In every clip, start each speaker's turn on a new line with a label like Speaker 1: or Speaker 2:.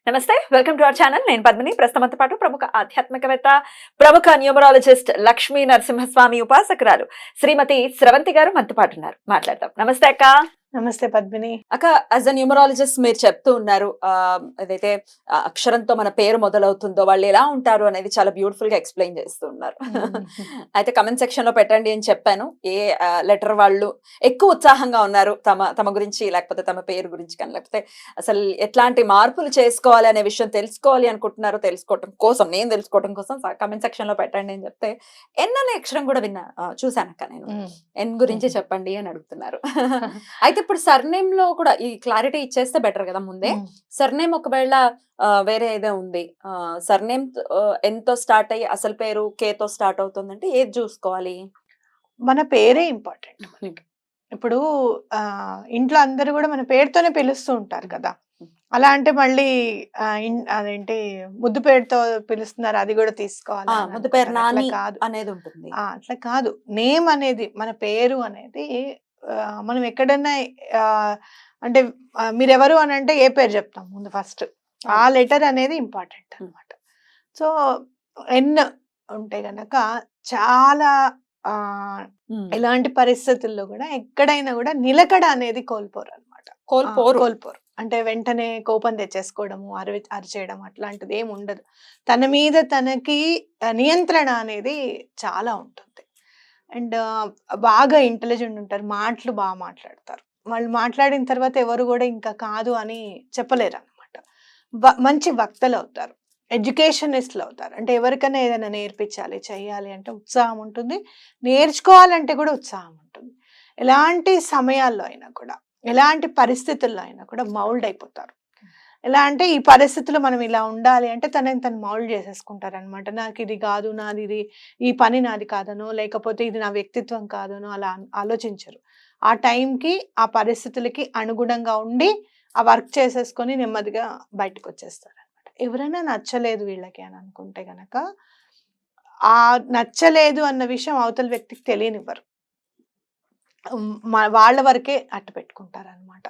Speaker 1: నమస్తే, welcome to our channel. నేను పద్మిని. ప్రస్తుతంతో పాటు ప్రముఖ ఆధ్యాత్మికవేత్త, ప్రముఖ న్యూమరాలజిస్ట్ లక్ష్మీ నరసింహస్వామి ఉపాసకురాలు శ్రీమతి స్రవంతి గారు మనతో పాటు ఉన్నారు. మాట్లాడదాం. నమస్తే అక్క.
Speaker 2: నమస్తే పద్మిని.
Speaker 1: అక్క, యాజ్ అ న్యూమరాలజిస్ట్ మీరు చెప్తూ ఉన్నారు, ఏదైతే అక్షరంతో మన పేరు మొదలవుతుందో వాళ్ళు ఎలా ఉంటారు అనేది చాలా బ్యూటిఫుల్ గా ఎక్స్ప్లెయిన్ చేస్తూ ఉన్నారు. అయితే కమెంట్ సెక్షన్ లో పెట్టండి అని చెప్పాను. ఏ లెటర్ వాళ్ళు ఎక్కువ ఉత్సాహంగా ఉన్నారు తమ గురించి, లేకపోతే తమ పేరు గురించి కానీ, లేకపోతే అసలు ఎట్లాంటి మార్పులు చేసుకోవాలి అనే విషయం తెలుసుకోవాలి అనుకుంటున్నారో నేను తెలుసుకోవడం కోసం కమెంట్ సెక్షన్ లో పెట్టండి అని చెప్తే ఎన్ అనే అక్షరం కూడా చూసానక్క నేను. ఎన్ గురించి చెప్పండి అని అడుగుతున్నారు. అయితే ఇప్పుడు సర్నేమ్ లో కూడా ఈ క్లారిటీ ఇచ్చేస్తే బెటర్ కదా ముందే. సర్నేమ్ ఒకవేళ వేరే ఏదో ఉంది, సర్నేమ్ ఎంతో స్టార్ట్ అయ్యి అసలు పేరు కేతో స్టార్ట్ అవుతుందంటే ఏది చూసుకోవాలి?
Speaker 2: మన పేరే ఇంపార్టెంట్. ఇప్పుడు ఇంట్లో అందరూ కూడా మన పేరుతోనే పిలుస్తూ ఉంటారు కదా. అలా అంటే మళ్ళీ అదేంటి ముద్దు పేరుతో పిలుస్తున్నారు, అది కూడా తీసుకోవాలి.
Speaker 1: ముద్దు పేరు నాని కాదు అనేది ఉంటుంది.
Speaker 2: అట్లా కాదు. నేమ్ అనేది, మన పేరు అనేది మనం ఎక్కడన్నా అంటే మీరెవరు అని అంటే ఏ పేరు చెప్తాం ముందు ఫస్ట్. ఆ లెటర్ అనేది ఇంపార్టెంట్ అన్నమాట. సో ఎన్ ఉంటే గనక చాలా ఎలాంటి పరిస్థితుల్లో కూడా ఎక్కడైనా కూడా నిలకడ అనేది కోల్పోరు అనమాట. కోల్పోరు అంటే వెంటనే కోపం తెచ్చేసుకోవడము, అరిచేయడం అట్లాంటిది ఏమి ఉండదు. తన మీద తనకి నియంత్రణ అనేది చాలా ఉంటుంది. అండ్ బాగా ఇంటెలిజెంట్ ఉంటారు, మాటలు బాగా మాట్లాడతారు. వాళ్ళు మాట్లాడిన తర్వాత ఎవరు కూడా ఇంకా కాదు అని చెప్పలేరు అనమాట. మంచి వక్తలు అవుతారు, ఎడ్యుకేషనిస్టులు అవుతారు. అంటే ఎవరికైనా ఏదైనా నేర్పించాలి, చెయ్యాలి అంటే ఉత్సాహం ఉంటుంది, నేర్చుకోవాలంటే కూడా ఉత్సాహం ఉంటుంది. ఎలాంటి సమయాల్లో అయినా కూడా, ఎలాంటి పరిస్థితుల్లో అయినా కూడా మౌల్డ్ అయిపోతారు. ఎలా అంటే ఈ పరిస్థితుల్లో మనం ఇలా ఉండాలి అంటే తను మౌల్డ్ చేసేసుకుంటారు అనమాట. నాకు ఇది కాదు, నాది ఇది, ఈ పని నాది కాదనో, లేకపోతే ఇది నా వ్యక్తిత్వం కాదనో అలా ఆలోచించరు. ఆ టైంకి ఆ పరిస్థితులకి అనుగుణంగా ఉండి ఆ వర్క్ చేసేసుకొని నెమ్మదిగా బయటకు వచ్చేస్తారు అనమాట. ఎవరైనా నచ్చలేదు వీళ్ళకి అని అనుకుంటే గనక ఆ నచ్చలేదు అన్న విషయం అవతల వ్యక్తికి తెలియనివ్వరు. వాళ్ళ వరకే అట్టు పెట్టుకుంటారు అనమాట.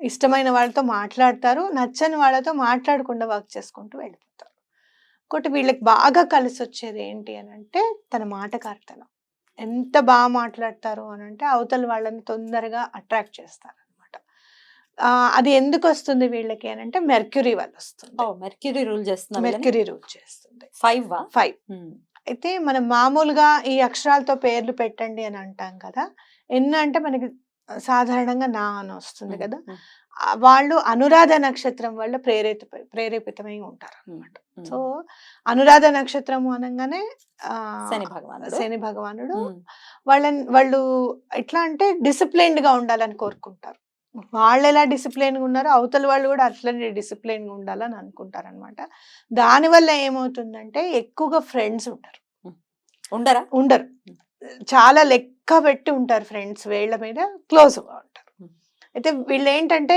Speaker 2: ఇష్టమైన వాళ్ళతో మాట్లాడతారు, నచ్చని వాళ్ళతో మాట్లాడకుండా వర్క్ చేసుకుంటూ వెళ్ళిపోతారు. ఇంకోటి వీళ్ళకి బాగా కలిసి వచ్చేది ఏంటి అని అంటే తన మాటకారితనం. ఎంత బాగా మాట్లాడతారు అని అంటే అవతల వాళ్ళని తొందరగా అట్రాక్ట్ చేస్తారు అనమాట. అది ఎందుకు వస్తుంది వీళ్ళకి అని అంటే మెర్క్యూరీ వల్ల వస్తుంది.
Speaker 1: మెర్క్యూరీ రూల్ చేస్తుంది.
Speaker 2: 5 అయితే మనం మామూలుగా ఈ అక్షరాలతో పేర్లు పెట్టండి అని అంటాం కదా. ఎన్ని అంటే మనకి సాధారణంగా నా అని వస్తుంది కదా. వాళ్ళు అనురాధ నక్షత్రం వల్ల ప్రేరేపితమై ఉంటారు అనమాట. సో అనురాధ నక్షత్రము అనగానే శని భగవానుడు వాళ్ళు ఎట్లా అంటే డిసిప్లైన్డ్ గా ఉండాలని కోరుకుంటారు. వాళ్ళు ఎలా డిసిప్లైన్ గా ఉన్నారో అవతల వాళ్ళు కూడా అట్లనే డిసిప్లైన్ గా ఉండాలని అనుకుంటారు అనమాట. దానివల్ల ఏమవుతుందంటే ఎక్కువగా ఫ్రెండ్స్ ఉండరు. చాలా లెక్క పెట్టి ఉంటారు ఫ్రెండ్స్, వేళ్ల మీద క్లోజ్గా ఉంటారు. అయితే వీళ్ళు ఏంటంటే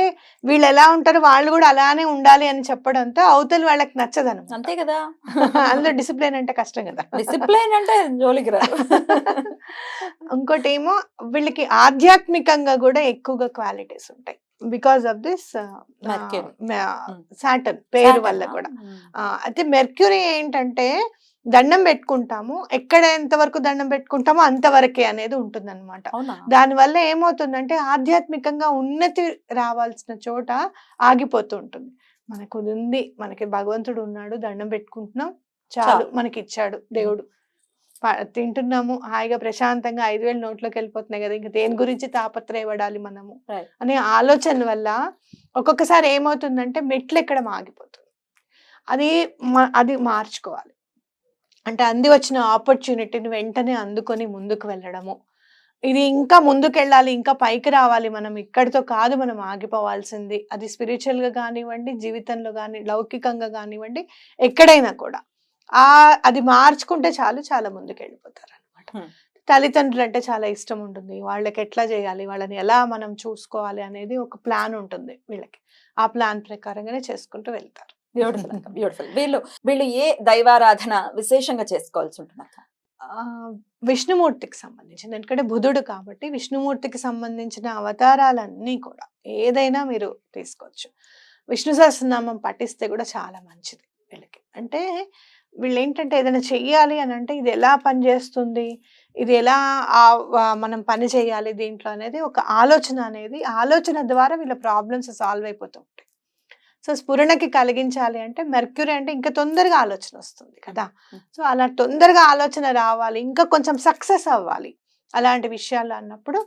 Speaker 2: వీళ్ళు ఎలా ఉంటారు వాళ్ళు కూడా అలానే ఉండాలి అని చెప్పడంతో అవతల వాళ్ళకి నచ్చదను.
Speaker 1: అంతే కదా.
Speaker 2: అందులో డిసిప్లైన్ అంటే కష్టం కదా.
Speaker 1: డిసిప్లైన్ అంటే జోలికి రాదు.
Speaker 2: ఇంకోటి ఏమో వీళ్ళకి ఆధ్యాత్మికంగా కూడా ఎక్కువగా క్వాలిటీస్ ఉంటాయి. బికాస్ ఆఫ్ దిస్ సాటర్న్ పేరు వల్ల కూడా. అయితే మెర్క్యూరీ ఏంటంటే దండం పెట్టుకుంటాము, ఎక్కడ ఎంతవరకు దండం పెట్టుకుంటామో అంతవరకే అనేది ఉంటుంది అనమాట. దానివల్ల ఏమవుతుందంటే ఆధ్యాత్మికంగా ఉన్నతి రావాల్సిన చోట ఆగిపోతూ ఉంటుంది. మనకు ఉంది, మనకి భగవంతుడు ఉన్నాడు, దండం పెట్టుకుంటున్నాం, చాలు మనకి ఇచ్చాడు దేవుడు, తింటున్నాము హాయిగా ప్రశాంతంగా 5,000 నోట్లోకి వెళ్ళిపోతున్నాయి కదా, ఇంకా దేని గురించి తాపత్రయపడాలి మనము అనే ఆలోచన వల్ల ఒక్కొక్కసారి ఏమవుతుందంటే మెట్లు ఎక్కడం ఆగిపోతుంది. అది మార్చుకోవాలి. అంటే వచ్చిన ఆపర్చునిటీని వెంటనే అందుకొని ముందుకు వెళ్ళడము, ఇది ఇంకా ముందుకెళ్ళాలి, ఇంకా పైకి రావాలి, మనం ఇక్కడితో కాదు మనం ఆగిపోవాల్సింది. అది స్పిరిచువల్ గా కానివ్వండి, జీవితంలో కానీ, లౌకికంగా కానివ్వండి, ఎక్కడైనా కూడా అది మార్చుకుంటే చాలు, చాలా ముందుకు వెళ్ళిపోతారు అనమాట. తల్లిదండ్రులు అంటే చాలా ఇష్టం ఉంటుంది, వాళ్ళకి ఎట్లా చేయాలి, వాళ్ళని ఎలా మనం చూసుకోవాలి అనేది ఒక ప్లాన్ ఉంటుంది వీళ్ళకి. ఆ ప్లాన్ ప్రకారంగానే చేసుకుంటూ వెళ్తారు.
Speaker 1: బ్యూటిఫుల్. వీళ్ళు ఏ దైవారాధన విశేషంగా చేసుకోవాల్సి ఉంటుంది?
Speaker 2: విష్ణుమూర్తికి సంబంధించింది. ఎందుకంటే బుధుడు కాబట్టి విష్ణుమూర్తికి సంబంధించిన అవతారాలన్నీ కూడా ఏదైనా మీరు తీసుకోవచ్చు. విష్ణు సహస్రనామం పఠిస్తే కూడా చాలా మంచిది వీళ్ళకి. అంటే వీళ్ళేంటంటే ఏదైనా చెయ్యాలి అనంటే ఇది ఎలా పనిచేస్తుంది, ఇది ఎలా మనం పని చేయాలి దీంట్లో అనేది ఒక ఆలోచన ద్వారా వీళ్ళ ప్రాబ్లమ్స్ సాల్వ్ అయిపోతూ ఉంటాయి. సో స్ఫురణకి కలిగించాలి అంటే మెర్క్యూరీ అంటే ఇంకా తొందరగా ఆలోచన వస్తుంది కదా. సో అలా తొందరగా ఆలోచన రావాలి, ఇంకా కొంచెం సక్సెస్ అవ్వాలి అలాంటి విషయాలు అన్నప్పుడు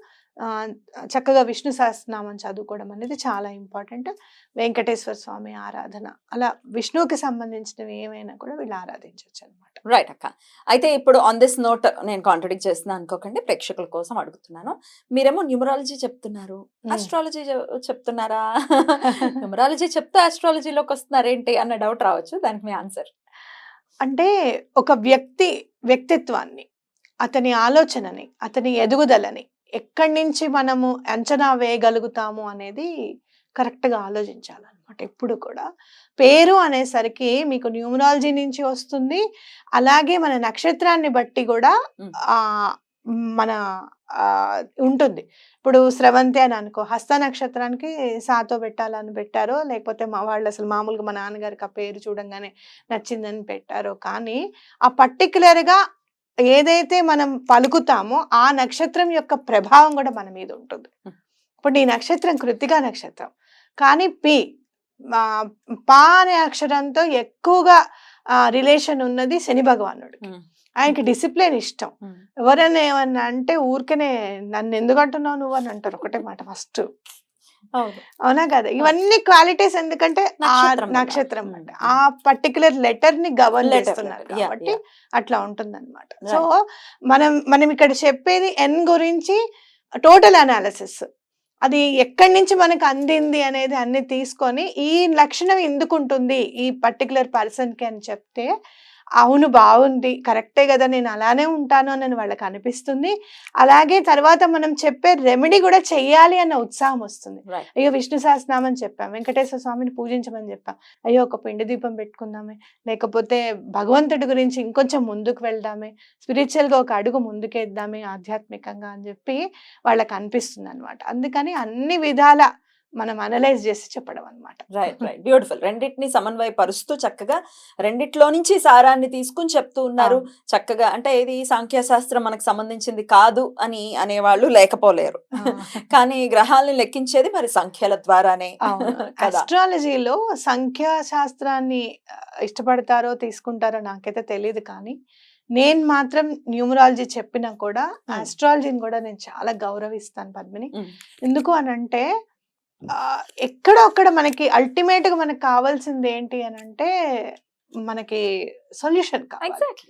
Speaker 2: చక్కగా విష్ణు సహస్రనామం చదువుకోవడం అనేది చాలా ఇంపార్టెంట్. వెంకటేశ్వర స్వామి ఆరాధన, అలా విష్ణువుకి సంబంధించినవి ఏమైనా కూడా వీళ్ళు ఆరాధించవచ్చు అనమాట.
Speaker 1: రైట్ అక్క. అయితే ఇప్పుడు ఆన్ దిస్ నోట్ నేను కాంట్రడిక్ట్ చేస్తున్నాను అనుకోకండి, ప్రేక్షకుల కోసం అడుగుతున్నాను. మీరేమో న్యూమరాలజీ చెప్తున్నారు, ఆస్ట్రాలజీ చెప్తున్నారా? న్యూమరాలజీ చెప్తే ఆస్ట్రాలజీలోకి వస్తున్నారేంటి అన్న డౌట్ రావచ్చు, దానికి మీ ఆన్సర్.
Speaker 2: అంటే ఒక వ్యక్తిత్వాన్ని, అతని ఆలోచనని, అతని ఎదుగుదలని ఎక్కడి నుంచి మనము అంచనా వేయగలుగుతాము అనేది కరెక్ట్గా ఆలోచించాలన్నమాట. ఎప్పుడు కూడా పేరు అనేసరికి మీకు న్యూమరాలజీ నుంచి వస్తుంది, అలాగే మన నక్షత్రాన్ని బట్టి కూడా మన ఉంటుంది. ఇప్పుడు స్రవంతి అని అనుకో, హస్త నక్షత్రానికి సాతో పెట్టాలని పెట్టారో, లేకపోతే వాళ్ళు అసలు మామూలుగా మా నాన్నగారికి ఆ పేరు చూడంగానే నచ్చిందని పెట్టారో, కానీ ఆ పర్టికులర్గా ఏదైతే మనం పలుకుతామో ఆ నక్షత్రం యొక్క ప్రభావం కూడా మన మీద ఉంటుంది. ఇప్పుడు నీ నక్షత్రం కృత్తికా నక్షత్రం, కానీ పా అనే అక్షరంతో ఎక్కువగా రిలేషన్ ఉన్నది శని భగవానుడికి. ఆయనకి డిసిప్లిన్ ఇష్టం. ఎవరైనా ఏమన్నా అంటే ఊరికనే నన్ను ఎందుకు అంటున్నావు నువ్వు అని అంటారు ఒకటే మాట ఫస్ట్. అవునా కదా? ఇవన్నీ క్వాలిటీస్ ఎందుకంటే నక్షత్రం అంటే ఆ పర్టికులర్ లెటర్ ని గవర్న్ చేస్తున్నారు కాబట్టి అట్లా ఉంటుందన్నమాట. సో మనం ఇక్కడ చెప్పేది ఎన్ గురించి టోటల్ అనాలిసిస్, అది ఎక్కడి నుంచి మనకు అందింది అనేది అన్ని తీసుకొని ఈ లక్షణం ఎందుకు ఉంటుంది ఈ పర్టికులర్ పర్సన్ కి అని చెప్తే, అవును బాగుంది, కరెక్టే కదా, నేను అలానే ఉంటాను అని వాళ్ళకి అనిపిస్తుంది. అలాగే తర్వాత మనం చెప్పే రెమెడీ కూడా చెయ్యాలి అన్న ఉత్సాహం వస్తుంది. అయ్యో విష్ణు సహస్రనామం చెప్పాం, వెంకటేశ్వర స్వామిని పూజించమని చెప్పాం, అయ్యో ఒక పిండి దీపం పెట్టుకుందామే, లేకపోతే భగవంతుడి గురించి ఇంకొంచెం ముందుకు వెళ్దామే, స్పిరిచువల్ గా ఒక అడుగు ముందుకేద్దామే ఆధ్యాత్మికంగా అని చెప్పి వాళ్ళకి అనిపిస్తుంది అనమాట. అందుకని అన్ని విధాల మనం అనలైజ్ చేసి చెప్పడం అనమాట.
Speaker 1: Right right, beautiful. రెండింటిని సమన్వయపరుస్తూ చక్కగా రెండిట్లో నుంచి సారాన్ని తీసుకుని చెప్తూ ఉన్నారు చక్కగా. అంటే ఇది సాంఖ్యశాస్త్రం మనకు సంబంధించింది కాదు అని అనేవాళ్ళు లేకపోలేరు, కానీ గ్రహాలని లెక్కించేది మరి సంఖ్యల ద్వారానే.
Speaker 2: ఆస్ట్రాలజీలో సంఖ్యాశాస్త్రాన్ని ఇష్టపడతారో తీసుకుంటారో నాకైతే తెలియదు, కానీ నేను మాత్రం న్యూమరాలజీ చెప్పినా కూడా ఆస్ట్రాలజీని కూడా నేను చాలా గౌరవిస్తాను పద్మిని. ఎందుకు అనంటే ఎక్కడో అక్కడ మనకి అల్టిమేట్ గా మనకు కావాల్సింది ఏంటి అని అంటే మనకి సొల్యూషన్ కావాలి.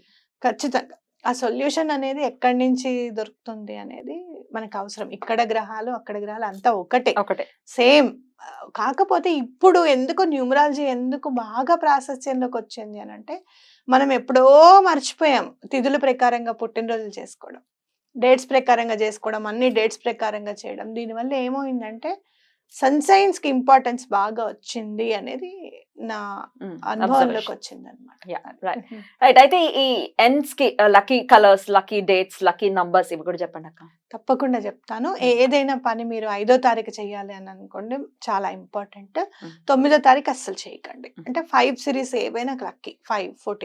Speaker 2: ఖచ్చితంగా ఆ సొల్యూషన్ అనేది ఎక్కడి నుంచి దొరుకుతుంది అనేది మనకు అవసరం. ఇక్కడ గ్రహాలు అక్కడ గ్రహాలు అంతా ఒకటే సేమ్. కాకపోతే ఇప్పుడు ఎందుకు న్యూమరాలజీ ఎందుకు బాగా ప్రాశస్త్యంలోకి వచ్చింది అని అంటే, మనం ఎప్పుడో మర్చిపోయాం తిథుల ప్రకారంగా పుట్టినరోజులు చేసుకోవడం, డేట్స్ ప్రకారంగా చేసుకోవడం, అన్ని డేట్స్ ప్రకారంగా చేయడం. దీనివల్ల ఏమైందంటే సైన్స్ కి ఇంపార్టెన్స్ బాగా వచ్చింది అనేది నా అనుభవంలోకి వచ్చింది అనమాట.
Speaker 1: రైట్. అయితే ఈ ఎన్స్ కి lucky colours, lucky dates, lucky numbers ఇవి కూడా చెప్పండి అక్క.
Speaker 2: తప్పకుండా చెప్తాను. ఏదైనా పని మీరు 5వ తారీఖు చేయాలి అని అనుకోండి, చాలా ఇంపార్టెంట్. 9వ తారీఖు అస్సలు చేయకండి. అంటే 5 సిరీస్ ఏవైనా లక్కీ, 5, 14